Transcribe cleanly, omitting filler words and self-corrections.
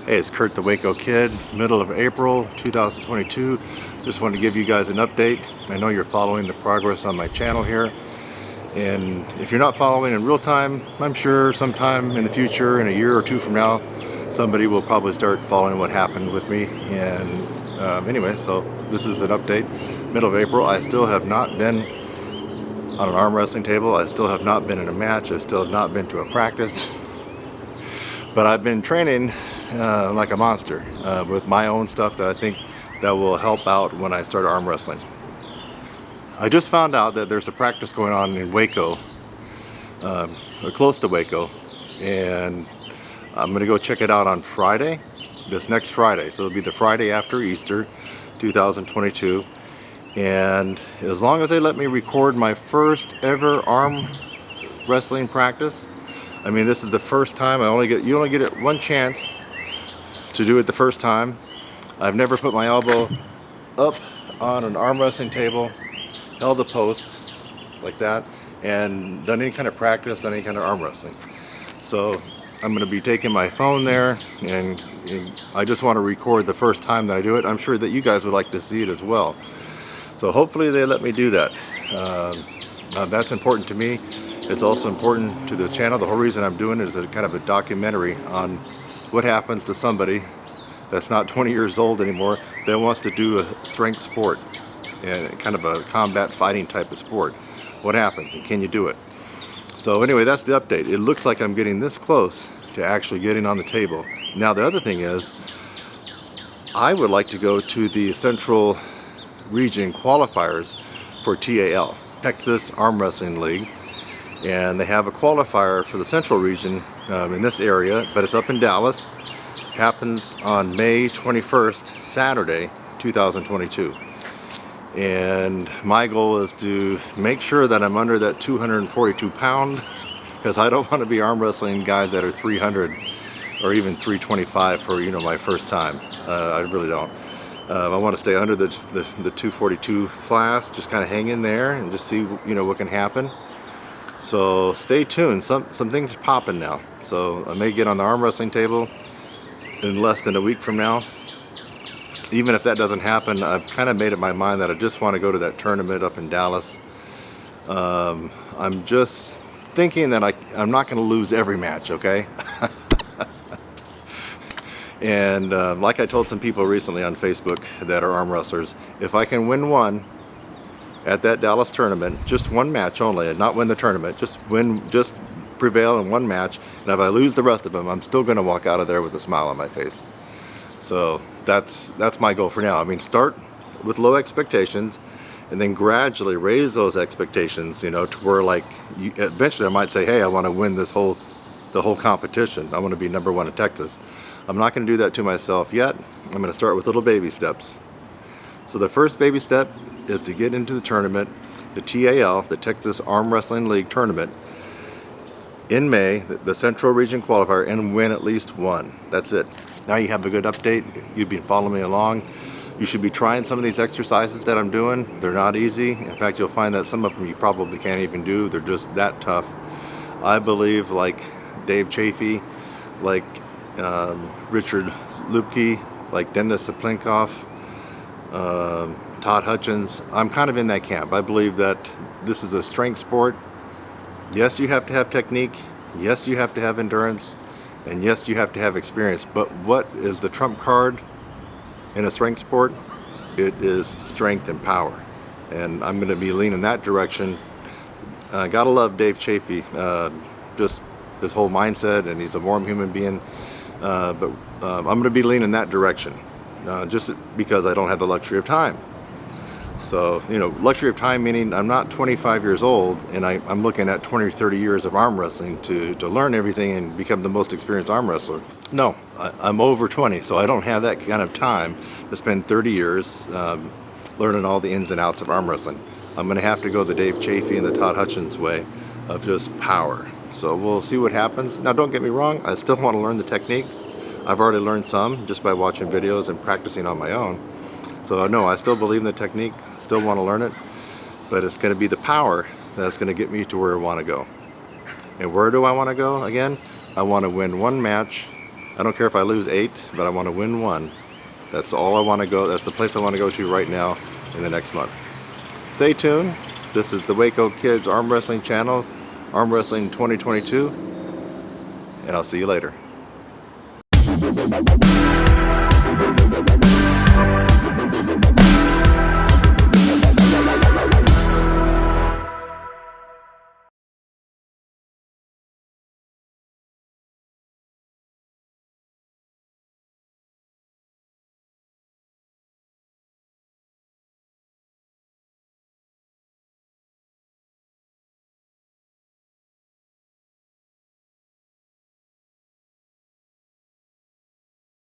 Hey, it's Kurt the WACO Kid, middle of April 2022. Just wanted to give you guys an update. I know you're following the progress on my channel here. And if you're not following in real time, I'm sure sometime in the future, in a year or two from now, somebody will probably start following what happened with me. And anyway, so this is an update. Middle of April, I still have not been on an arm wrestling table. I still have not been in a match. I still have not been to a practice. But I've been training like a monster with my own stuff that I think that will help out when I start arm wrestling. I just found out that there's a practice going on in WACO, close to WACO, and I'm going to go check it out on Friday, this next Friday. So it'll be the Friday after Easter 2022. And as long as they let me record my first ever arm wrestling practice, I mean, this is the first time. You only get it one chance to do it the first time. I've never put my elbow up on an arm wrestling table, held the post like that, and done any kind of practice, done any kind of arm wrestling. So I'm going to be taking my phone there, and I just want to record the first time that I do it. I'm sure that you guys would like to see it as well. So hopefully they let me do that. That's important to me. It's also important to this channel. The whole reason I'm doing it is a kind of a documentary on what happens to somebody that's not 20 years old anymore that wants to do a strength sport and kind of a combat fighting type of sport. What happens and can you do it? So anyway, that's the update. It looks like I'm getting this close to actually getting on the table. Now the other thing is, I would like to go to the Central Region qualifiers for TAL, Texas Arm Wrestling League. And they have a qualifier for the Central Region in this area, but it's up in Dallas. Happens on May 21st, Saturday, 2022. And my goal is to make sure that I'm under that 242 pound, because I don't want to be arm wrestling guys that are 300 or even 325 for, you know, my first time. I really don't. I want to stay under the 242 class, just kind of hang in there and just see, you know, what can happen. So stay tuned. Some things are popping now. So I may get on the arm wrestling table in less than a week from now. Even if that doesn't happen, I've kind of made up my mind that I just want to go to that tournament up in Dallas. I'm just thinking that I'm not going to lose every match, okay? And like I told some people recently on Facebook that are arm wrestlers, if I can win one at that Dallas tournament, just one match only, and not win the tournament, just prevail in one match, and if I lose the rest of them, I'm still going to walk out of there with a smile on my face. So that's my goal for now. I mean, start with low expectations and then gradually raise those expectations, you know, to where like eventually I might say, hey, I want to win the whole competition. I want to be number one in Texas. I'm not going to do that to myself yet. I'm going to start with little baby steps. So the first baby step is to get into the tournament, the TAL, the Texas Arm Wrestling League tournament, in May, the Central Region qualifier, and win at least one. That's it. Now you have a good update. You've been following me along. You should be trying some of these exercises that I'm doing. They're not easy. In fact, you'll find that some of them you probably can't even do. They're just that tough. I believe like Dave Chafee, like Richard Lupke, like Dennis Saplinkoff, Todd Hutchins. I'm kind of in that camp. I believe that this is a strength sport. Yes, you have to have technique. Yes, you have to have endurance. And yes, you have to have experience. But what is the trump card in a strength sport? It is strength and power. And I'm going to be leaning that direction. Gotta love Dave Chafee. Just his whole mindset, and he's a warm human being. But I'm going to be leaning that direction. Just because I don't have the luxury of time. So, you know, luxury of time meaning I'm not 25 years old and I'm looking at 20 or 30 years of arm wrestling to learn everything and become the most experienced arm wrestler. No, I'm over 20, so I don't have that kind of time to spend 30 years learning all the ins and outs of arm wrestling. I'm going to have to go the Dave Chafee and the Todd Hutchins way of just power. So we'll see what happens. Now, don't get me wrong, I still want to learn the techniques. I've already learned some just by watching videos and practicing on my own. So no, I still believe in the technique, still want to learn it, but it's going to be the power that's going to get me to where I want to go. And where do I want to go again? I want to win one match I don't care if I lose 8, but I want to win 1. That's all I want to go. That's the place I want to go to right now in the next month. Stay tuned. This is the WACO Kids Arm Wrestling Channel, Arm Wrestling 2022, and I'll see you later.